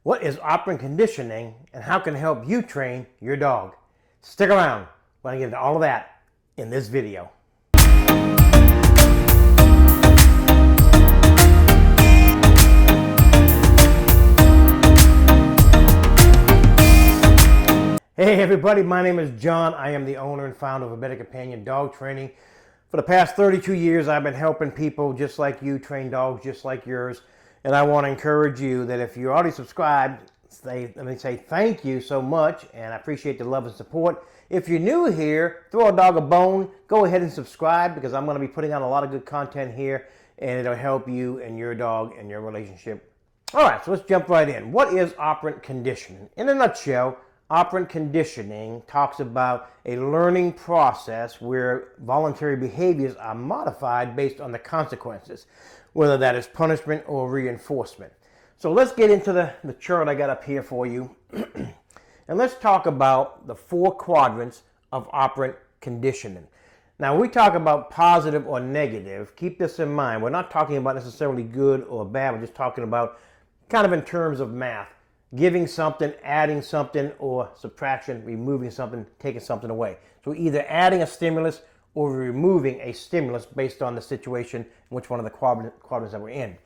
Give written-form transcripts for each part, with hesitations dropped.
What is operant conditioning and how can it help you train your dog? Stick around. We're going to get into all of that in this video. Hey everybody, my name is John. I am the owner and founder of A Better Companion Dog Training. For the past 32 years, I've been helping people just like you train dogs just like yours. And I want to encourage you that if you're already subscribed, let me say thank you so much, and I appreciate the love and support. If you're new here, throw a dog a bone, go ahead and subscribe because I'm going to be putting out a lot of good content here, and it'll help you and your dog and your relationship. All right, so let's jump right in. What is operant conditioning? In a nutshell, operant conditioning talks about a learning process where voluntary behaviors are modified based on the consequences, whether that is punishment or reinforcement. So let's get into the chart I got up here for you. And let's talk about the 4 quadrants of operant conditioning. Now, when we talk about positive or negative, keep this in mind. We're not talking about necessarily good or bad. We're just talking about kind of in terms of math. Giving something, adding something, or subtraction, removing something, taking something away. So we're either adding a stimulus or removing a stimulus based on the situation in which one of the quadrants that we're in.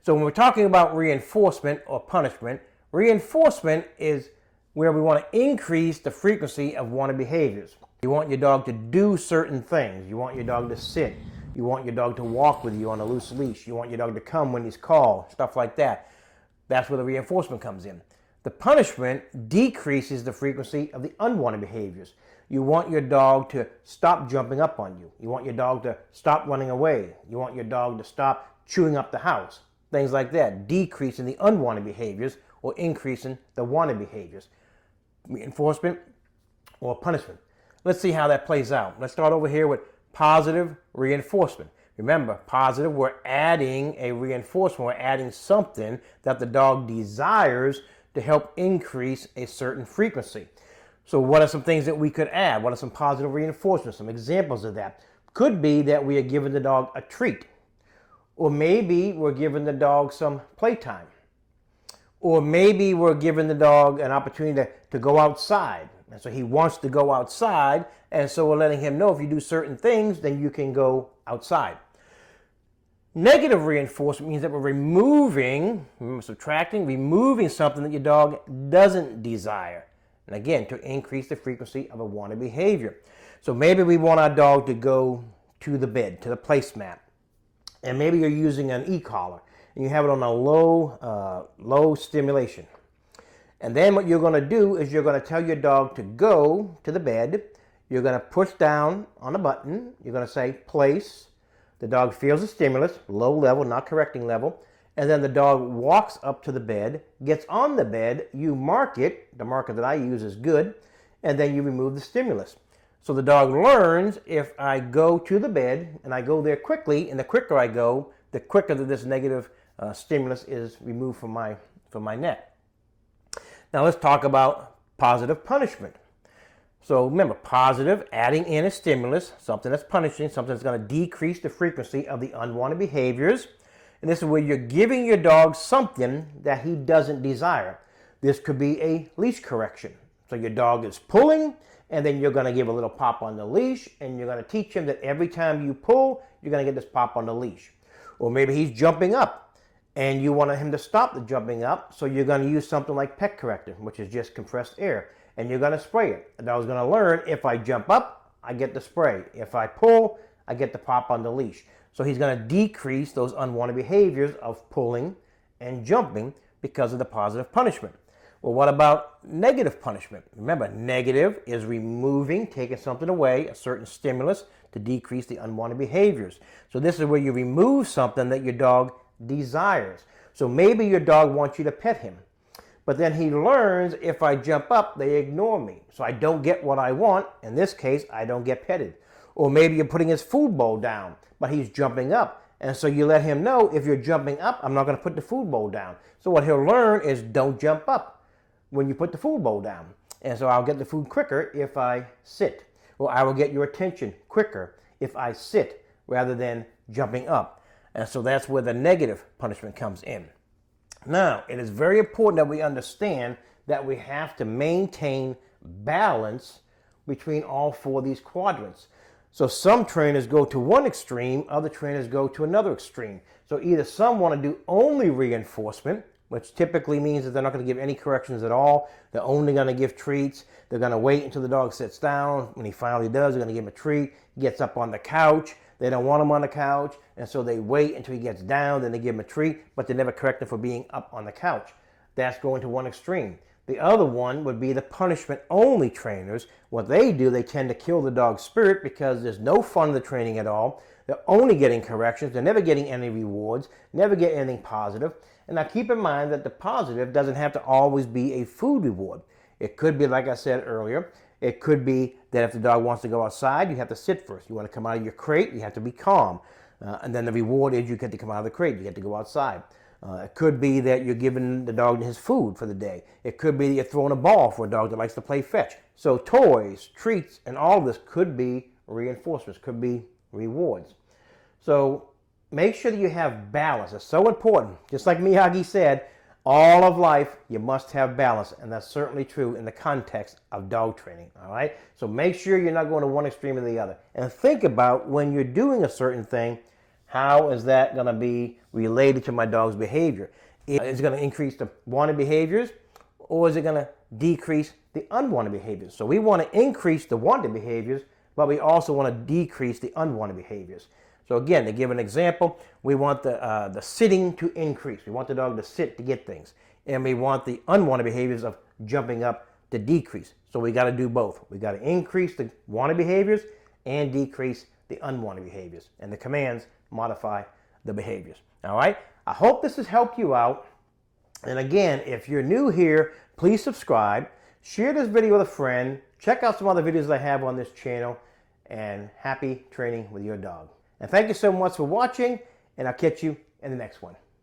So when we're talking about reinforcement or punishment, reinforcement is where we want to increase the frequency of wanted behaviors. You want your dog to do certain things. You want your dog to sit. You want your dog to walk with you on a loose leash. You want your dog to come when he's called, stuff like that. That's where the reinforcement comes in. The punishment decreases the frequency of the unwanted behaviors. You want your dog to stop jumping up on you. You want your dog to stop running away. You want your dog to stop chewing up the house. Things like that, decreasing the unwanted behaviors or increasing the wanted behaviors. Reinforcement or punishment. Let's see how that plays out. Let's start over here with positive reinforcement. Remember, positive, we're adding a reinforcement. We're adding something that the dog desires to help increase a certain frequency. So what are some things that we could add? What are some positive reinforcements? Some examples of that. Could be that we are giving the dog a treat. Or maybe we're giving the dog some playtime. Or maybe we're giving the dog an opportunity to go outside. And so he wants to go outside. And so we're letting him know if you do certain things, then you can go outside. Negative reinforcement means that we're removing, subtracting, removing something that your dog doesn't desire. And again, to increase the frequency of a wanted behavior. So maybe we want our dog to go to the bed, to the placemat. And maybe you're using an e-collar and you have it on a low stimulation. And then what you're going to do is you're going to tell your dog to go to the bed. You're going to push down on a button. You're going to say place. The dog feels the stimulus, low level, not correcting level. And then the dog walks up to the bed, gets on the bed, you mark it. The marker that I use is good. And then you remove the stimulus. So the dog learns if I go to the bed and I go there quickly, and the quicker I go, the quicker that this negative stimulus is removed from my net. Now let's talk about positive punishment. So remember, positive, adding in a stimulus, something that's punishing, something that's going to decrease the frequency of the unwanted behaviors. And this is where you're giving your dog something that he doesn't desire. This could be a leash correction. So your dog is pulling, and then you're going to give a little pop on the leash, and you're going to teach him that every time you pull, you're going to get this pop on the leash. Or maybe he's jumping up, and you want him to stop the jumping up, so you're going to use something like pet corrector, which is just compressed air. And you're going to spray it. The dog's going to learn if I jump up, I get the spray. If I pull, I get the pop on the leash. So he's going to decrease those unwanted behaviors of pulling and jumping because of the positive punishment. Well, what about negative punishment? Remember, negative is removing, taking something away, a certain stimulus to decrease the unwanted behaviors. So this is where you remove something that your dog desires. So maybe your dog wants you to pet him. But then he learns if I jump up, they ignore me. So I don't get what I want. In this case, I don't get petted. Or maybe you're putting his food bowl down, but he's jumping up. And so you let him know if you're jumping up, I'm not going to put the food bowl down. So what he'll learn is don't jump up when you put the food bowl down. And so I'll get the food quicker if I sit. Or I will get your attention quicker if I sit rather than jumping up. And so that's where the negative punishment comes in. Now, it is very important that we understand that we have to maintain balance between all four of these quadrants. So some trainers go to one extreme, other trainers go to another extreme. So either some want to do only reinforcement, which typically means that they're not going to give any corrections at all. They're only going to give treats. They're going to wait until the dog sits down. When he finally does, they're going to give him a treat. He gets up on the couch. They don't want him on the couch, and so they wait until he gets down, then they give him a treat, but they never correct him for being up on the couch. That's going to one extreme. The other one would be the punishment-only trainers. What they do, they tend to kill the dog's spirit because there's no fun in the training at all. They're only getting corrections. They're never getting any rewards, never get anything positive. And now keep in mind that the positive doesn't have to always be a food reward. It could be, like I said earlier, it could be that if the dog wants to go outside, you have to sit first. You want to come out of your crate, you have to be calm. And then the reward is you get to come out of the crate, you get to go outside. It could be that you're giving the dog his food for the day. It could be that you're throwing a ball for a dog that likes to play fetch. So toys, treats, and all of this could be reinforcements, could be rewards. So make sure that you have balance. It's so important. Just like Miyagi said, all of life, you must have balance, and that's certainly true in the context of dog training, all right? So make sure you're not going to one extreme or the other. And think about when you're doing a certain thing, how is that going to be related to my dog's behavior? Is it going to increase the wanted behaviors, or is it going to decrease the unwanted behaviors? So we want to increase the wanted behaviors, but we also want to decrease the unwanted behaviors. So again, to give an example, we want the sitting to increase. We want the dog to sit to get things. And we want the unwanted behaviors of jumping up to decrease. So we got to do both. We got to increase the wanted behaviors and decrease the unwanted behaviors. And the commands modify the behaviors. All right? I hope this has helped you out. And again, if you're new here, please subscribe. Share this video with a friend. Check out some other videos I have on this channel. And happy training with your dog. And thank you so much for watching, and I'll catch you in the next one.